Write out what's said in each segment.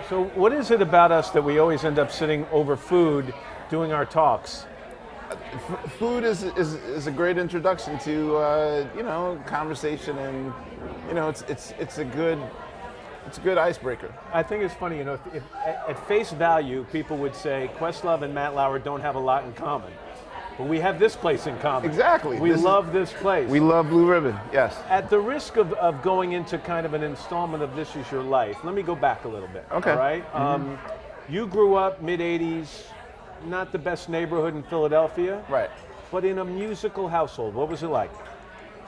So what is it about us that we always end up sitting over food doing our talks? Food is a great introduction to conversation, and it's a good icebreaker. I think it's funny, if at face value, people would say Questlove and Matt Lauer don't have a lot in common. But we have this place in common. Exactly. We love this place. We love Blue Ribbon, yes. At the risk of going into kind of an installment of This Is Your Life, let me go back a little bit. Okay. All right? You grew up mid-'80s, not the best neighborhood in Philadelphia. Right. But in a musical household. What was it like?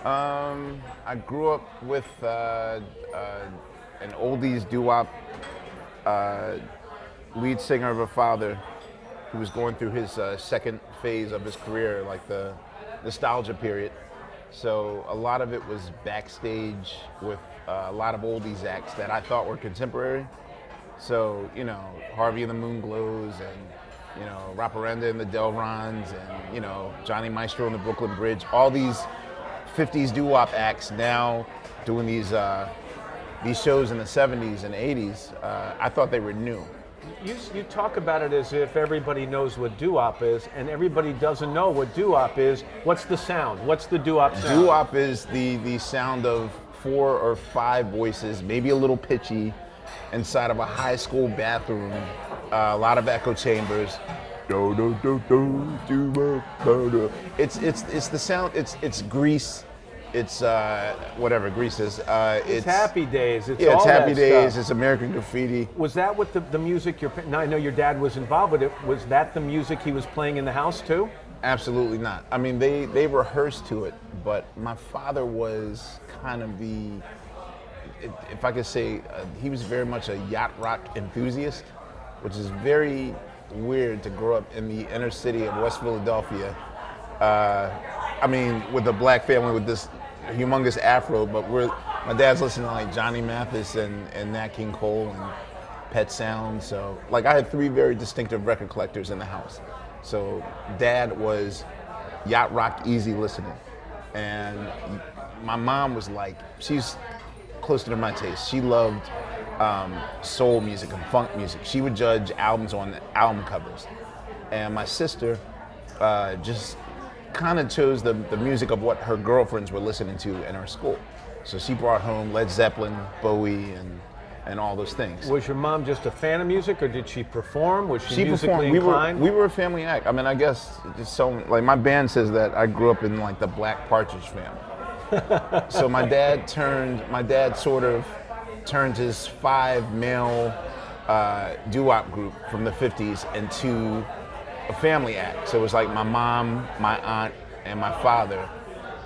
I grew up with an oldies doo-wop lead singer of a father who was going through his second phase of his career, like the nostalgia period. So a lot of it was backstage with a lot of oldies acts that I thought were contemporary. So, Harvey and the Moonglows and, Raparenda and the Delrons and, Johnny Maestro and the Brooklyn Bridge, all these 50s doo-wop acts now doing these shows in the 70s and 80s. I thought they were new. You talk about it as if everybody knows what doo-wop is, and everybody doesn't know what doo-wop is. What's the sound? What's the doo-wop sound? Doo-wop is the sound of 4 or 5 voices, maybe a little pitchy, inside of a high school bathroom. A lot of echo chambers. It's the sound. It's Grease. It's whatever Grease is. It's Happy Days. It's yeah, all it's Happy that Days. stuff. It's American Graffiti. Was that what the music now I know your dad was involved with it. Was that the music he was playing in the house too? Absolutely not. I mean, they rehearsed to it, but my father was kind of if I could say, he was very much a yacht rock enthusiast, which is very weird to grow up in the inner city of West Philadelphia. I mean, with a black family with this humongous afro, but my dad's listening to like Johnny Mathis and Nat King Cole and Pet Sounds. So like I had 3 very distinctive record collectors in the house. So dad was yacht rock easy listening. And my mom was like, she's closer to my taste. She loved soul music and funk music. She would judge albums on album covers. And my sister just kind of chose the music of what her girlfriends were listening to in her school. So she brought home Led Zeppelin, Bowie, and all those things. Was your mom just a fan of music, or did she perform? Was she musically performed. inclined? We were a family act. I mean, I guess just so like my band says that I grew up in like the Black Partridge family. So my dad sort of turned his 5 male doo-wop group from the 50s into a family act. So it was like my mom, my aunt, and my father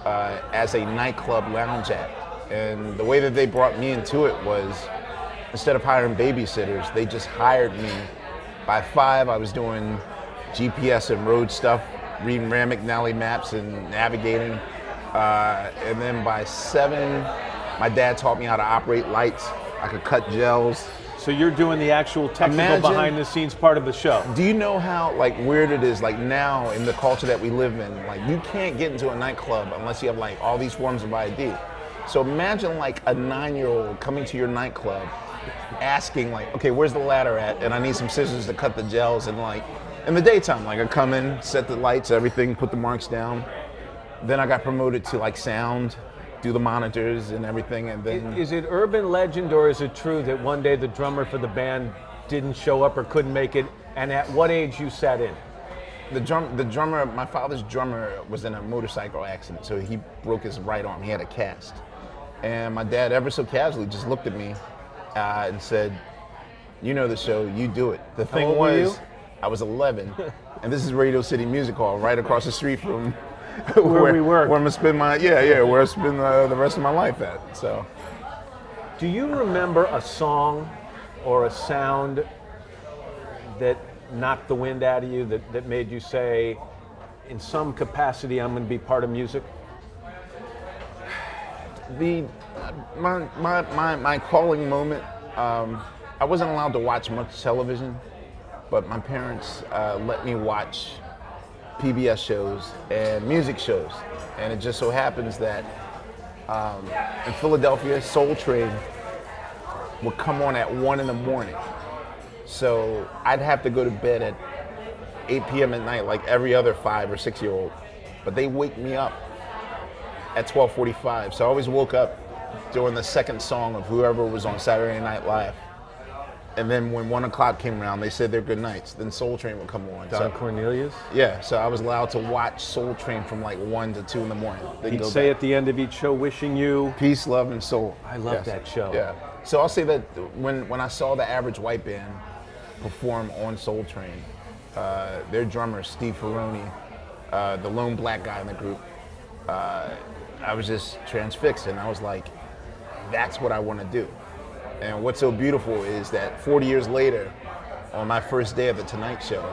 as a nightclub lounge act. And the way that they brought me into it was, instead of hiring babysitters, they just hired me. By 5, I was doing GPS and road stuff, reading Rand McNally maps and navigating. And then by 7, my dad taught me how to operate lights. I could cut gels. So you're doing the actual technical behind the scenes part of the show. Do you know how like weird it is, like now in the culture that we live in, like you can't get into a nightclub unless you have like all these forms of ID. So imagine like a 9-year-old coming to your nightclub asking like, okay, where's the ladder at? And I need some scissors to cut the gels. And like in the daytime, like I come in, set the lights, everything, put the marks down. Then I got promoted to like sound, do the monitors and everything, and then... Is it urban legend, or is it true that one day the drummer for the band didn't show up or couldn't make it, and at what age you sat in? The drummer, my father's drummer was in a motorcycle accident, so he broke his right arm. He had a cast. And my dad, ever so casually, just looked at me and said, you know the show, you do it. The thing old were you? was, I was 11, and this is Radio City Music Hall, right across the street from where we work. Where I'm gonna spend where I spend the rest of my life at. So, do you remember a song or a sound that knocked the wind out of you, that made you say, in some capacity, I'm going to be part of music? My calling moment. I wasn't allowed to watch much television, but my parents let me watch PBS shows and music shows, and it just so happens that in Philadelphia, Soul Train would come on at 1 in the morning, So I'd have to go to bed at 8 p.m. at night like every other 5 or 6-year-old. But they wake me up at 12:45. So I always woke up during the second song of whoever was on Saturday Night Live. And then when 1 o'clock came around, they said their good nights. Then Soul Train would come on. Don Cornelius? Yeah, so I was allowed to watch Soul Train from like 1 to 2 in the morning. He'd say at the end of each show, wishing you peace, love, and soul. I love that show. Yeah. So I'll say that when I saw the Average White Band perform on Soul Train, their drummer, Steve Ferroni, the lone black guy in the group, I was just transfixed, and I was like, that's what I want to do. And what's so beautiful is that 40 years later, on my first day of the Tonight Show,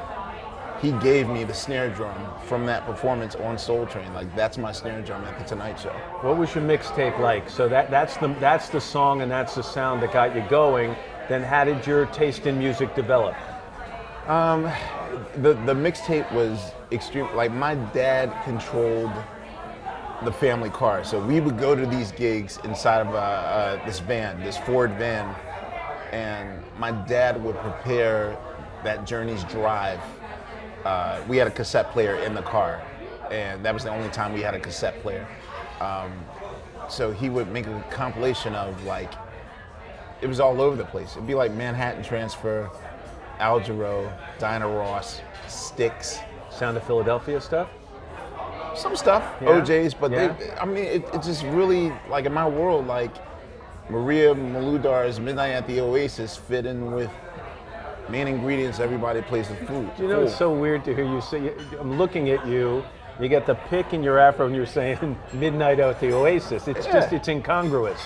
he gave me the snare drum from that performance on Soul Train. Like, that's my snare drum at the Tonight Show. What was your mixtape like? So that's the song and that's the sound that got you going. Then how did your taste in music develop? The mixtape was extreme. Like, my dad controlled the family car, so we would go to these gigs inside of this van, this Ford van, and my dad would prepare that Journey's Drive. We had a cassette player in the car, and that was the only time we had a cassette player. So he would make a compilation of, like, it was all over the place. It'd be like Manhattan Transfer, Al Jarreau, Diana Ross, Styx. Sound of Philadelphia stuff? Some stuff, Yeah. OJ's, but Yeah. it's just really, like, in my world, like, Maria Maloudar's Midnight at the Oasis fit in with main ingredients everybody plays with food. You know, it's so weird to hear you say, I'm looking at you, you get the pick in your afro and you're saying Midnight at the Oasis. It's just, it's incongruous.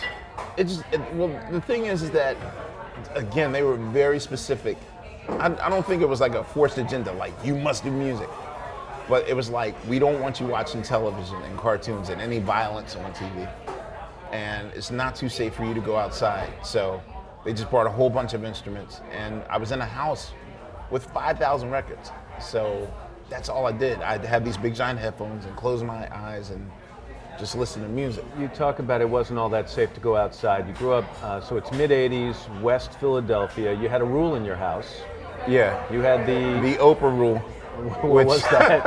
Well, the thing is that, again, they were very specific. I don't think it was like a forced agenda, like, you must do music. But it was like, we don't want you watching television and cartoons and any violence on TV. And it's not too safe for you to go outside. So they just brought a whole bunch of instruments. And I was in a house with 5,000 records. So that's all I did. I'd have these big giant headphones and close my eyes and just listen to music. You talk about it wasn't all that safe to go outside. You grew up, so it's mid-'80s, West Philadelphia. You had a rule in your house. Yeah. You had the Oprah rule. What was that?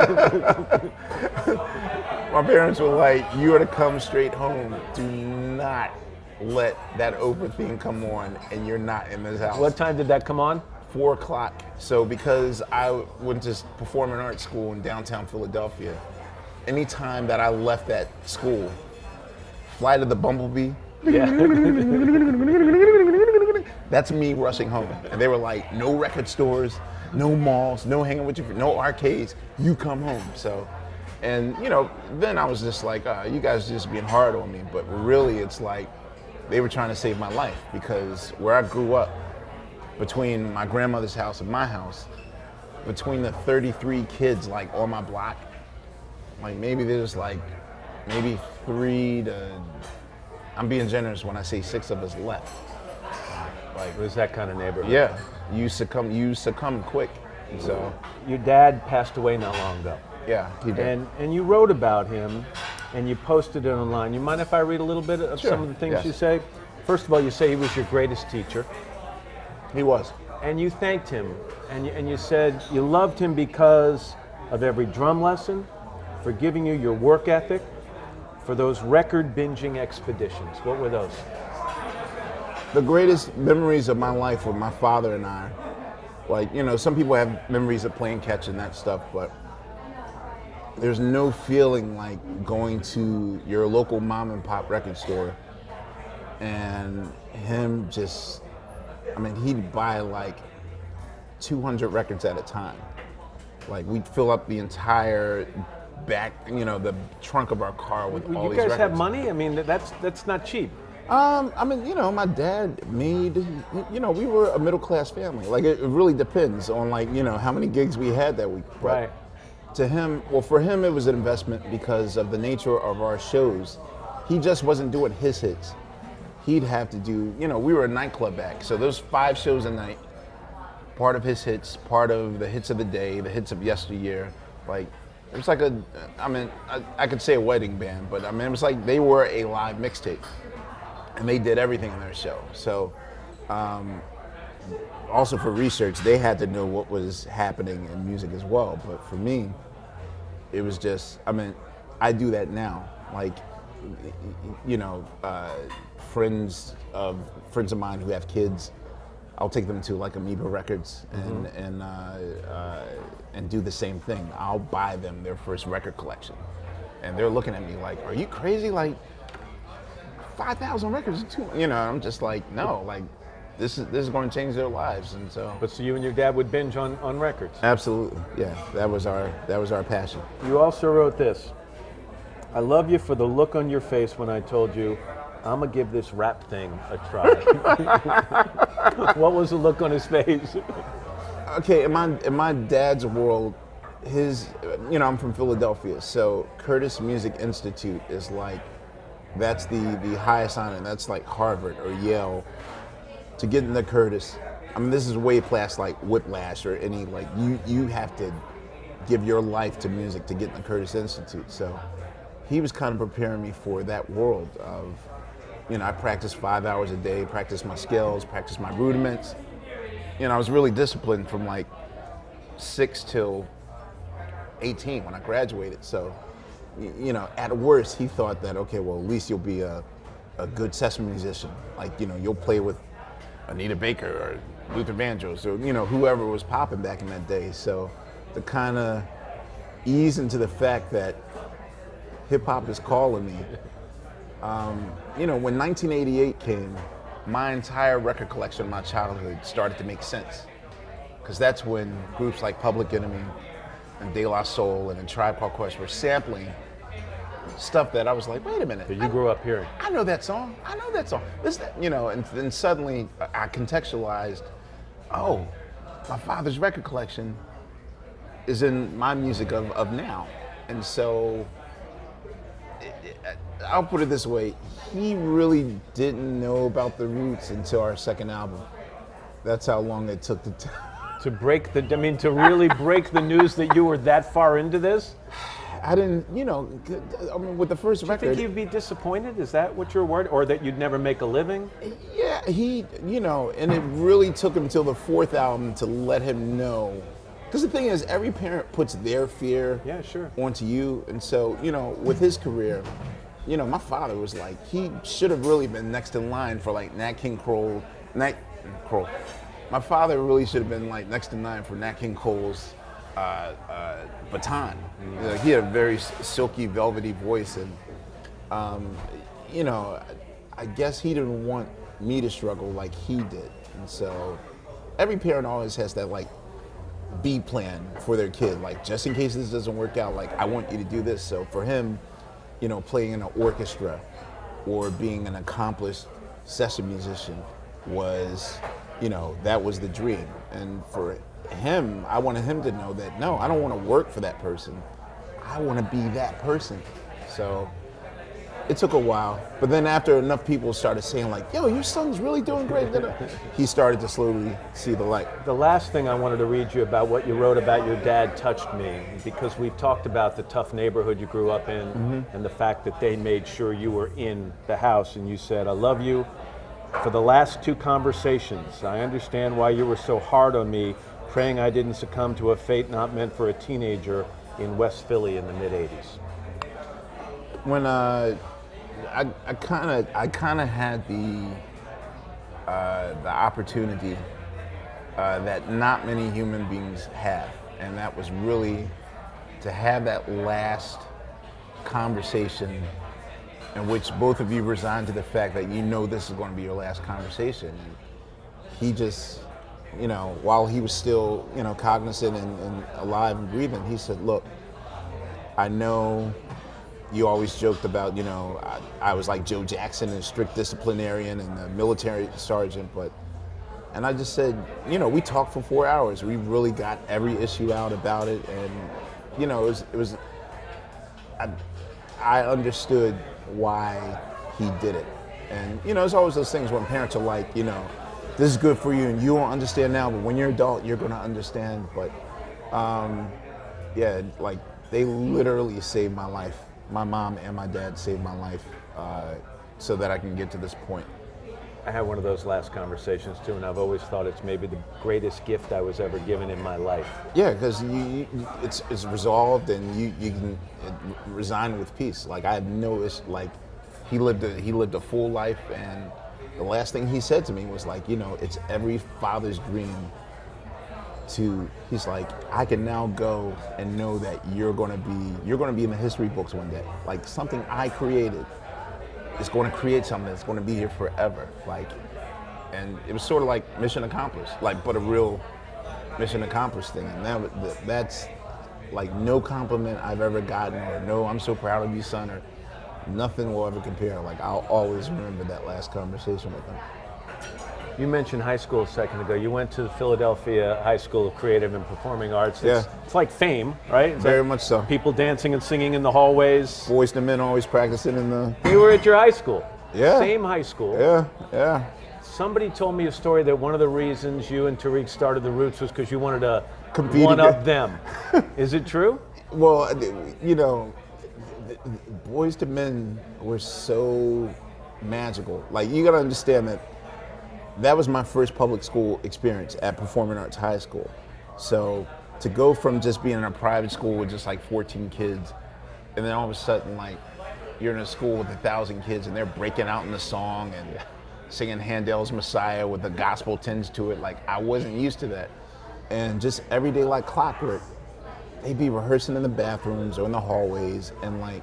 My parents were like, you are to come straight home. Do not let that Oprah theme come on and you're not in this house. What time did that come on? 4 o'clock. So because I went to performing arts school in downtown Philadelphia, anytime that I left that school, Flight of the Bumblebee, Yeah. that's me rushing home. And they were like, no record stores, no malls, no hanging with your friends, no arcades, you come home. So, and you know, then I was just like, you guys are just being hard on me. But really, it's like they were trying to save my life, because where I grew up, between my grandmother's house and my house, between the 33 kids like on my block, like maybe there's like maybe 3 to, I'm being generous when I say 6 of us left. Like, it was that kind of neighborhood. Yeah, you succumb quick. So Your dad passed away not long ago. yeah, he did. And you wrote about him, and you posted it online. You mind if I read a little bit of Sure. some of the things Yes. you say? First of all, you say he was your greatest teacher, He was. and you thanked him, and you said you loved him because of every drum lesson, for giving you your work ethic, for those record binging expeditions. What were those? The greatest memories of my life were my father and I. Like, you know, some people have memories of playing catch and that stuff, but there's no feeling like going to your local mom and pop record store and him just, I mean, he'd buy like 200 records at a time. Like, we'd fill up the entire back, you know, the trunk of our car with all You these guys records. have money? I mean, that's not cheap. I mean, you know, my dad made, you know, we were a middle class family. Like, it really depends on, like, you know, how many gigs we had that week. But Right. to him, well, for him, it was an investment because of the nature of our shows. He just wasn't doing his hits. He'd have to do, you know, we were a nightclub act. So those 5 shows a night, part of his hits, part of the hits of the day, the hits of yesteryear. Like, it was like a, I mean, I could say a wedding band, but I mean, it was like they were a live mixtape. And they did everything in their show. So also for research, they had to know what was happening in music as well. But for me, it was just, I mean, I do that now. Like, you know, friends of mine who have kids, I'll take them to like Amoeba Records and do the same thing. I'll buy them their first record collection, and they're looking at me like, "Are you crazy? Like, 5,000 records is too much." You know, I'm just like, no, like, this is going to change their lives, and so. But so you and your dad would binge on records? Absolutely, yeah. That was our passion. You also wrote this: "I love you for the look on your face when I told you I'm gonna give this rap thing a try." What was the look on his face? Okay, in my dad's world, you know, I'm from Philadelphia, so Curtis Music Institute is like, that's the highest honor. That's like Harvard or Yale. To get into Curtis, I mean, this is way past like Whiplash or any, like, you have to give your life to music to get in the Curtis Institute. So he was kind of preparing me for that world of, you know, I practiced 5 hours a day, practiced my skills, practiced my rudiments. You know, I was really disciplined from like 6 till 18 when I graduated. So, you know, at worst, he thought that, okay, well, at least you'll be a good session musician. Like, you know, you'll play with Anita Baker or Luther Vandross or, you know, whoever was popping back in that day. So to kind of ease into the fact that hip hop is calling me, you know, when 1988 came, my entire record collection of my childhood started to make sense. Because that's when groups like Public Enemy and De La Soul and A Tribe Called Quest were sampling stuff that I was like, wait a minute. That you grew up hearing. I know that song. I know that song. You know, and then suddenly I contextualized, oh, my father's record collection is in my music of now. And so, I'll put it this way, he really didn't know about the Roots until our second album. That's how long it took to break the, I mean, to really break the news that you were that far into this? I didn't, you know, I mean, with the first record. Do you think you'd be disappointed? Is that what you're worried? Or that you'd never make a living? Yeah, you know, and it really took him until the fourth album to let him know. Because the thing is, every parent puts their fear onto you. And so, you know, with his career, you know, my father was like, he should have really been next in line for like Nat King Cole. My father really should have been like next in line for Nat King Cole's baton. Like, he had a very silky, velvety voice, and you know, I guess he didn't want me to struggle like he did. And so, every parent always has that like B plan for their kid, like just in case this doesn't work out. Like, I want you to do this. So for him, you know, playing in an orchestra or being an accomplished session musician was, you know, that was the dream. And for him, I wanted him to know that, no, I don't want to work for that person. I want to be that person. So it took a while, but then after enough people started saying like, yo, your son's really doing great, he started to slowly see the light. The last thing I wanted to read you about what you wrote about your dad touched me, because we've talked about the tough neighborhood you grew up in and the fact that they made sure you were in the house, and you said, I love you for the last 2 conversations. I understand why you were so hard on me, praying I didn't succumb to a fate not meant for a teenager in West Philly in the mid-'80s. When I kind of had the opportunity that not many human beings have, and that was really to have that last conversation in which both of you resigned to the fact that you know this is going to be your last conversation. And he just, you know, while he was still, you know, cognizant and alive and breathing, he said, look, I know you always joked about, you know, I was like Joe Jackson, a strict disciplinarian and a military sergeant, and I just said, you know, we talked for 4 hours. We really got every issue out about it, and, you know, I understood why he did it. And, you know, it's always those things when parents are like, you know, this is good for you and you won't understand now, but when you're an adult, you're going to understand. But, yeah, like, they literally saved my life. My mom and my dad saved my life so that I can get to this point. I had one of those last conversations too, and I've always thought it's maybe the greatest gift I was ever given in my life. Yeah, because it's resolved and you can resign with peace. Like I had no issue. Like he lived a full life, and the last thing he said to me was like, it's every father's dream he's like, I can now go and know that you're gonna be in the history books one day. Like something I created is going to create something that's going to be here forever. Like, and it was sort of like mission accomplished, like, but a real mission accomplished thing. And that's like no compliment I've ever gotten, or no, I'm so proud of you, son, or nothing will ever compare. Like I'll always remember that last conversation with him. You mentioned high school a second ago. You went to the Philadelphia High School of Creative and Performing Arts. It's like fame, right? It's very like much so. People dancing and singing in the hallways. Boys to men always practicing in the... You were at your high school. Yeah. Same high school. Yeah. Somebody told me a story that one of the reasons you and Tariq started the Roots was because you wanted to compete one-up them. Is it true? Well, Boys to Men were so magical. Like, you got to understand that was my first public school experience at Performing Arts High School. So to go from just being in a private school with just like 14 kids, and then all of a sudden, like, you're in a school with 1,000 kids and they're breaking out in the song and singing Handel's Messiah with a gospel tinge to it. Like, I wasn't used to that. And just every day like clockwork, they'd be rehearsing in the bathrooms or in the hallways, and like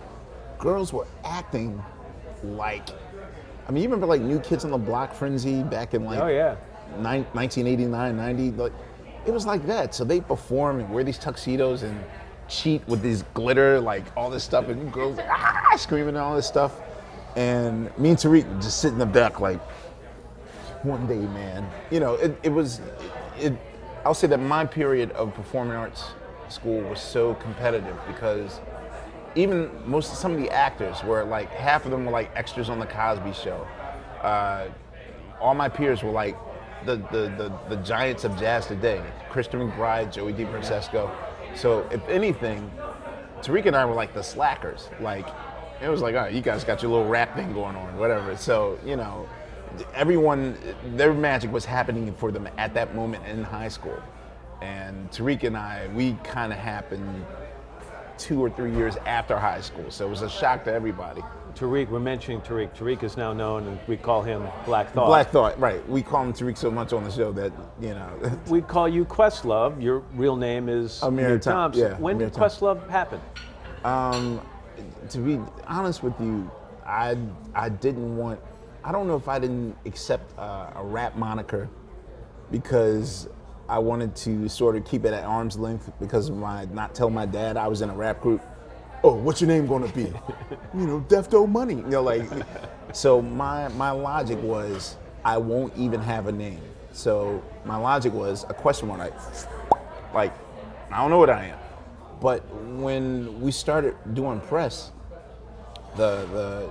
girls were acting like, I mean, you remember like New Kids on the Block frenzy back in like 1989, 90? Like, it was like that. So they perform and wear these tuxedos and cheat with this glitter, like all this stuff, and girls like, screaming and all this stuff. And me and Tariq just sit in the back like, one day, man. I'll say that my period of performing arts school was so competitive because even some of the actors were like, half of them were like extras on the Cosby Show. All my peers were like the giants of jazz today: Christian McBride, Joey DiFrancesco. So if anything, Tariq and I were like the slackers. Like, it was like, all right, you guys got your little rap thing going on, whatever. So, everyone, their magic was happening for them at that moment in high school. And Tariq and I, we kind of happened 2 or 3 years after high school. So it was a shock to everybody. Tariq, we're mentioning Tariq. Tariq is now known, and we call him Black Thought. Black Thought, right. We call him Tariq so much on the show that, We call you Questlove. Your real name is Amir Thompson. Yeah, when did Questlove happen? To be honest with you, I don't know if I didn't accept a rap moniker because I wanted to sort of keep it at arm's length because of not telling my dad I was in a rap group. Oh, what's your name gonna be? Defto Money. So my logic was I won't even have a name. So my logic was a question mark. Like, I don't know what I am. But when we started doing press, the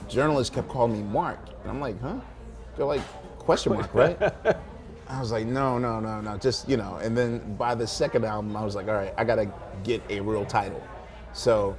journalists kept calling me Mark. And I'm like, huh? They're like, question mark, right? I was like, no, just, and then by the second album, I was like, all right, I gotta get a real title. So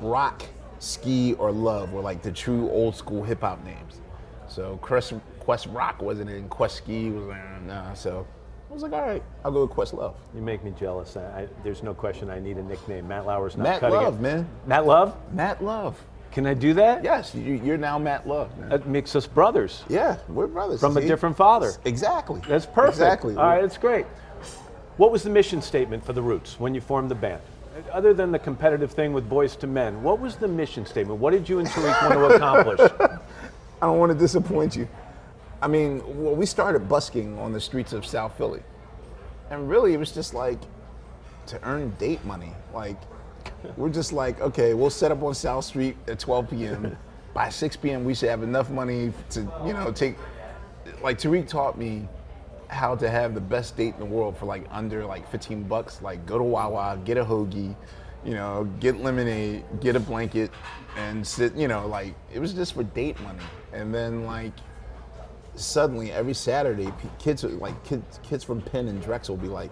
Rock, Ski, or Love were like the true old school hip hop names. So Quest Rock wasn't in, Quest Ski was in, nah, so I was like, all right, I'll go with Questlove. You make me jealous. There's no question I need a nickname. Matt Lauer's not Matt cutting Love, it. man. Matt Love? Matt Love. Can I do that? Yes, you're now Matt Love, man. That makes us brothers. Yeah, we're brothers. From a different father. Exactly. That's perfect. Exactly. All right, that's great. What was the mission statement for the Roots when you formed the band? Other than the competitive thing with Boys to Men, what was the mission statement? What did you and Tariq want to accomplish? I don't want to disappoint you. I mean, we started busking on the streets of South Philly. And really, it was just like to earn date money. Like, we're just like, okay, we'll set up on South Street at 12 p.m. By 6 p.m., we should have enough money to, take, like, Tariq taught me how to have the best date in the world for like under like $15. Like, go to Wawa, get a hoagie, get lemonade, get a blanket, and sit, like, it was just for date money. And then, like, suddenly every Saturday, kids from Penn and Drexel will be like,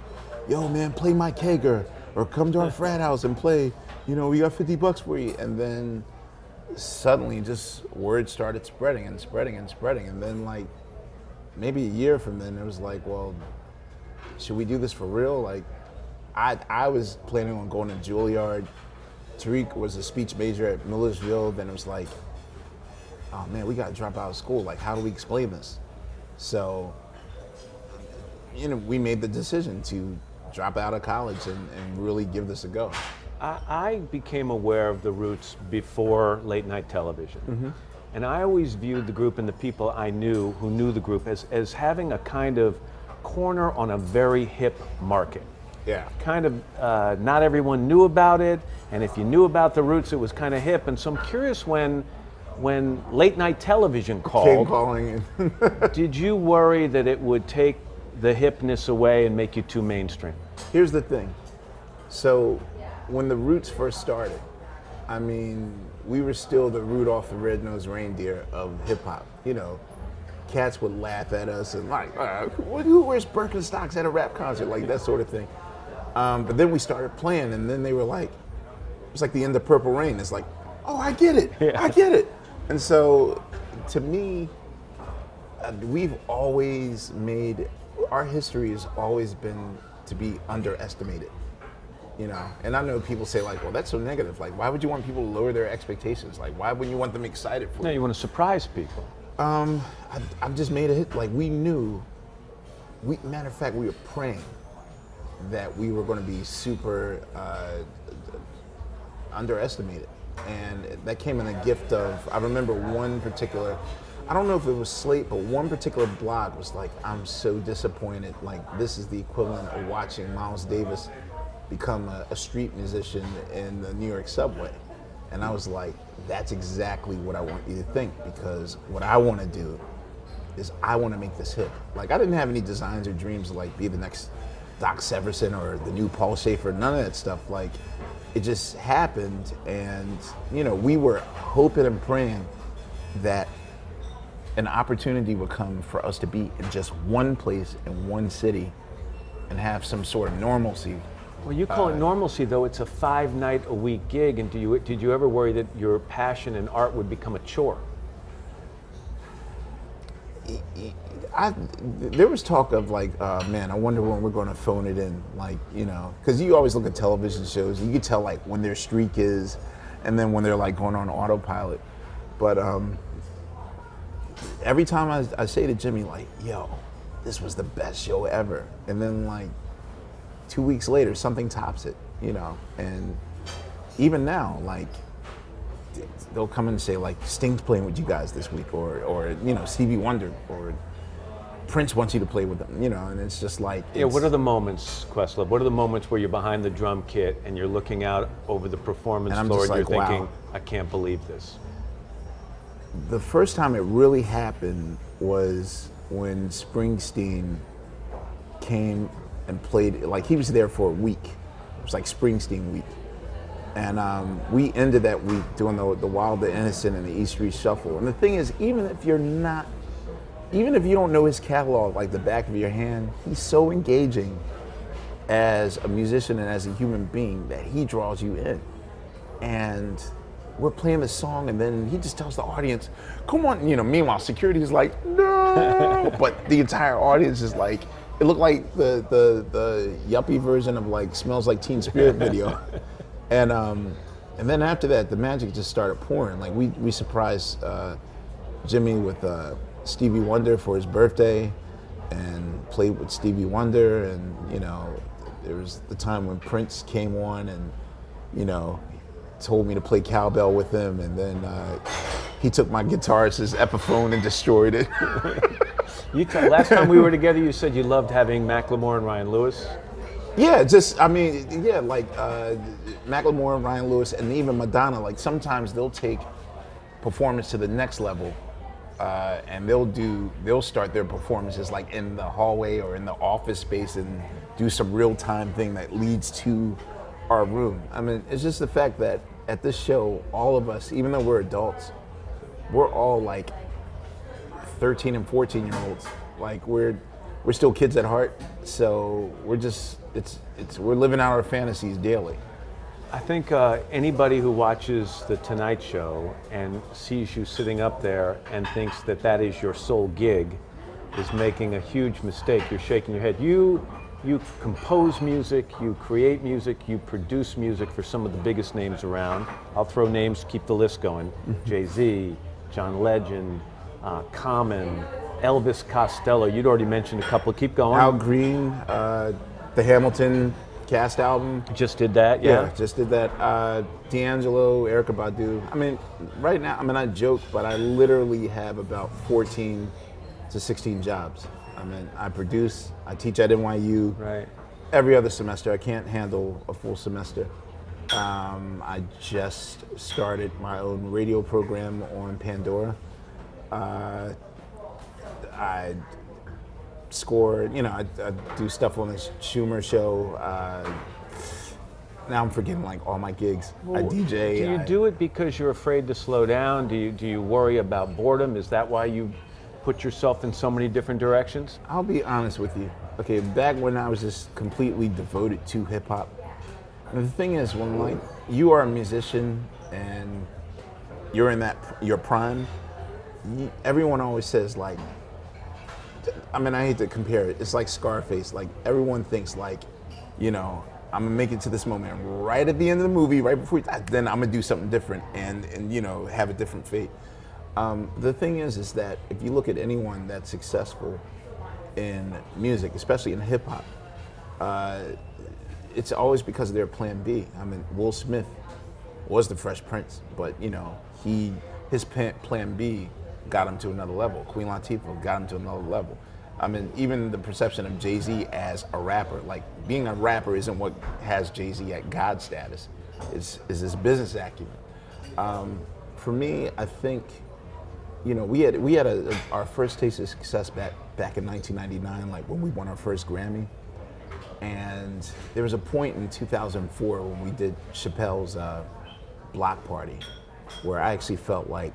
yo, man, play my kegger, or come to our frat house and play, we got $50 for you. And then suddenly just word started spreading and spreading and spreading. And then like maybe a year from then, it was like, well, should we do this for real? Like I was planning on going to Juilliard. Tariq was a speech major at Millersville. Then it was like, oh man, we got to drop out of school. Like, how do we explain this? So, we made the decision to drop out of college and really give this a go. I became aware of the Roots before late night television. Mm-hmm. And I always viewed the group and the people I knew who knew the group as having a kind of corner on a very hip market. Yeah. Kind of, not everyone knew about it, and if you knew about the Roots, it was kind of hip. And so I'm curious, when late night television Came calling in. did you worry that it would take the hipness away and make you too mainstream? Here's the thing. So when the Roots first started, I mean, we were still the Rudolph the Red-Nosed Reindeer of hip hop. Cats would laugh at us and like, who wears Birkenstocks at a rap concert? Like that sort of thing. But then we started playing, and then they were like, it was like the end of Purple Rain. It's like, oh, I get it. Yeah. I get it. And so to me, we've always our history has always been to be underestimated. And I know people say like, well, that's so negative. Like, why would you want people to lower their expectations? Like, why wouldn't you want them excited for No, you want to surprise people. I've just made a hit. Like, we knew, matter of fact, we were praying that we were going to be super underestimated. And that came in a gift of, I remember one particular, I don't know if it was Slate, but one particular blog was like, I'm so disappointed. Like, this is the equivalent of watching Miles Davis become a street musician in the New York subway. And I was like, that's exactly what I want you to think, because what I want to do is I want to make this hit. Like, I didn't have any designs or dreams to like be the next Doc Severinsen or the new Paul Schaefer, none of that stuff. Like, it just happened, and we were hoping and praying that an opportunity would come for us to be in just one place in one city and have some sort of normalcy. Well, you call it normalcy, though. It's a 5-night-a-week gig, and did you ever worry that your passion and art would become a chore? There was talk of like, man, I wonder when we're going to phone it in, like, because you always look at television shows, you can tell like when their streak is, and then when they're like going on autopilot. But every time I say to Jimmy like, yo, this was the best show ever, and then like 2 weeks later something tops it, and even now, like, they'll come and say like, Sting's playing with you guys this week, or Stevie Wonder or Prince wants you to play with them, and it's just like, yeah. What are the moments, Questlove? What are the moments where you're behind the drum kit and you're looking out over the performance floor and you're thinking, wow, I can't believe this? The first time it really happened was when Springsteen came and played. Like, he was there for a week. It was like Springsteen week. And we ended that week doing the Wild, the Innocent, and the E Street Shuffle. And the thing is, even if you don't know his catalog like the back of your hand, he's so engaging as a musician and as a human being that he draws you in. And we're playing the song, and then he just tells the audience, come on, meanwhile security is like, no. But the entire audience is like, it looked like the yuppie version of like Smells Like Teen Spirit video. And then after that, the magic just started pouring. Like, we surprised Jimmy with Stevie Wonder for his birthday, and played with Stevie Wonder. And there was the time when Prince came on and told me to play cowbell with him, and then he took my guitarist's Epiphone and destroyed it. Last time we were together, you said you loved having Macklemore and Ryan Lewis. Yeah, like Macklemore and Ryan Lewis, and even Madonna. Like, sometimes they'll take performance to the next level, and they'll start their performances like in the hallway or in the office space and do some real-time thing that leads to our room. I mean, it's just the fact that at this show, all of us, even though we're adults, we're all like 13 and 14-year-olds. Like, we're still kids at heart, so we're living out our fantasies daily. I think anybody who watches The Tonight Show and sees you sitting up there and thinks that that is your sole gig is making a huge mistake. You're shaking your head. You compose music, you create music, you produce music for some of the biggest names around. I'll throw names, keep the list going. Jay-Z, John Legend, Common, Elvis Costello. You'd already mentioned a couple. Keep going. Al Green, the Hamilton cast album. Just did that, yeah? Just did that. D'Angelo, Erykah Badu. I mean, right now, I mean, I joke, but I literally have about 14 to 16 jobs. I mean, I produce, I teach at NYU. Right. Every other semester. I can't handle a full semester. I just started my own radio program on Pandora. I score, you know, I do stuff on the Schumer show. Now I'm forgetting like all my gigs. I DJ. Do you do it because you're afraid to slow down? Do you worry about boredom? Is that why you put yourself in so many different directions? I'll be honest with you. Okay, back when I was just completely devoted to hip hop. And the thing is, when like you are a musician and you're in your prime, everyone always says like, I mean, I hate to compare it. It's like Scarface. Like everyone thinks like, you know, I'm gonna make it to this moment right at the end of the movie, right before then I'm gonna do something different and you know have a different fate. The thing is that if you look at anyone that's successful in music, especially in hip hop, it's always because of their plan B. I mean, Will Smith was the Fresh Prince, but you know his plan B got him to another level. Queen Latifah got him to another level. I mean, even the perception of Jay-Z as a rapper, like being a rapper isn't what has Jay-Z at God status. Is his business acumen. For me, I think, you know, we had our first taste of success back in 1999, like when we won our first Grammy. And there was a point in 2004 when we did Chappelle's Block Party, where I actually felt like,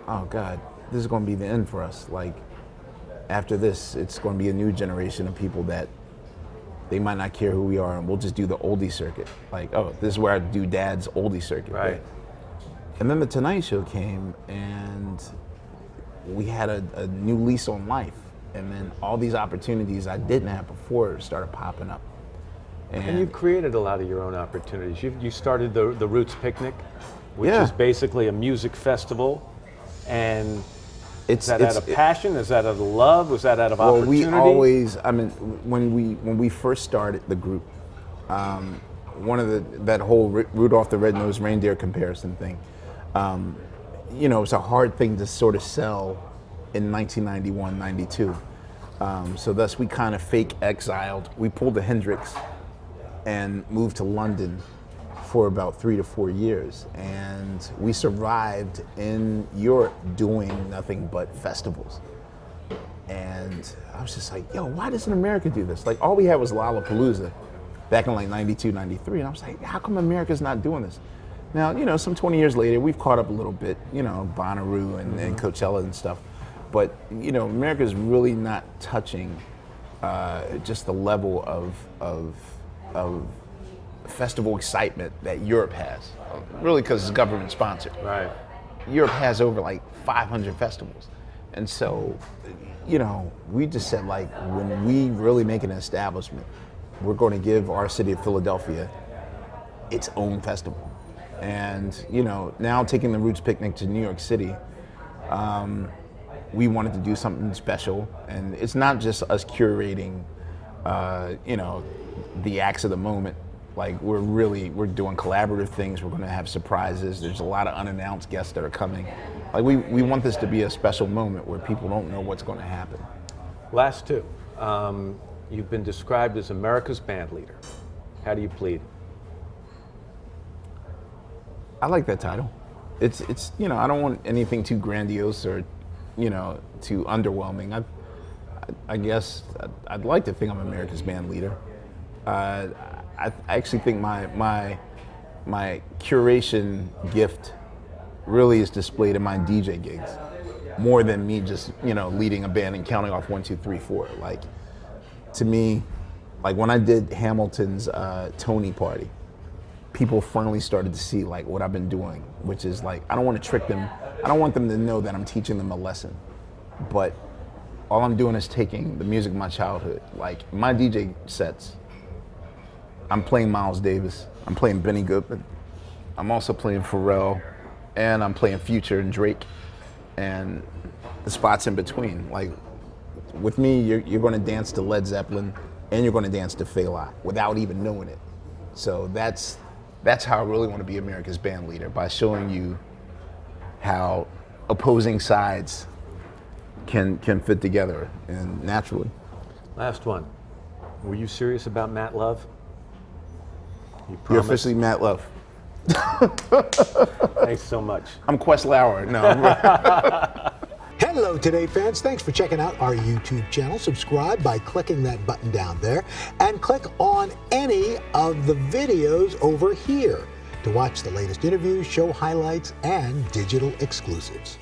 oh God, this is going to be the end for us. Like, after this, it's going to be a new generation of people that they might not care who we are, and we'll just do the oldie circuit. Like, oh, this is where I do Dad's oldie circuit. Right. And then the Tonight Show came, and we had a new lease on life. And then all these opportunities I didn't have before started popping up. And you've created a lot of your own opportunities. You started the Roots Picnic, which Yeah. is basically a music festival. And is that out of passion? Is that out of love? Was that out of opportunity? Well, we always, I mean, when we first started the group, one of that whole Rudolph the Red-Nosed Reindeer comparison thing, you know, it's a hard thing to sort of sell in 1991, 92. So thus we kind of fake exiled. We pulled the Hendrix and moved to London for about 3 to 4 years. And we survived in Europe doing nothing but festivals. And I was just like, yo, why doesn't America do this? Like all we had was Lollapalooza back in like 92, 93. And I was like, how come America's not doing this? Now, you know, some 20 years later, we've caught up a little bit, you know, Bonnaroo and Coachella and stuff. But, you know, America's really not touching just the level of festival excitement that Europe has. Really because it's government sponsored. Right. Europe has over like 500 festivals. And so, you know, we just said like, when we really make an establishment, we're going to give our city of Philadelphia its own festival. And, you know, now taking the Roots Picnic to New York City, we wanted to do something special. And it's not just us curating, you know, the acts of the moment. Like we're doing collaborative things. We're going to have surprises. There's a lot of unannounced guests that are coming. Like we want this to be a special moment where people don't know what's going to happen. Last two. You've been described as America's bandleader. How do you plead? I like that title. It's you know, I don't want anything too grandiose or, you know, too underwhelming. I guess I'd like to think I'm America's bandleader. I actually think my curation gift really is displayed in my DJ gigs, more than me just, you know, leading a band and counting off 1, 2, 3, 4. Like, to me, like when I did Hamilton's Tony party, people finally started to see like what I've been doing, which is like, I don't want to trick them. I don't want them to know that I'm teaching them a lesson, but all I'm doing is taking the music of my childhood. Like my DJ sets, I'm playing Miles Davis, I'm playing Benny Goodman, I'm also playing Pharrell, and I'm playing Future and Drake, and the spots in between. Like with me, you're going to dance to Led Zeppelin, and you're going to dance to Fallon without even knowing it. So that's how I really want to be America's band leader, by showing you how opposing sides can fit together and naturally. Last one. Were you serious about Matt Love? You're officially Matt Love. Thanks so much. I'm Lauer. No. Hello, Today fans. Thanks for checking out our YouTube channel. Subscribe by clicking that button down there and click on any of the videos over here to watch the latest interviews, show highlights, and digital exclusives.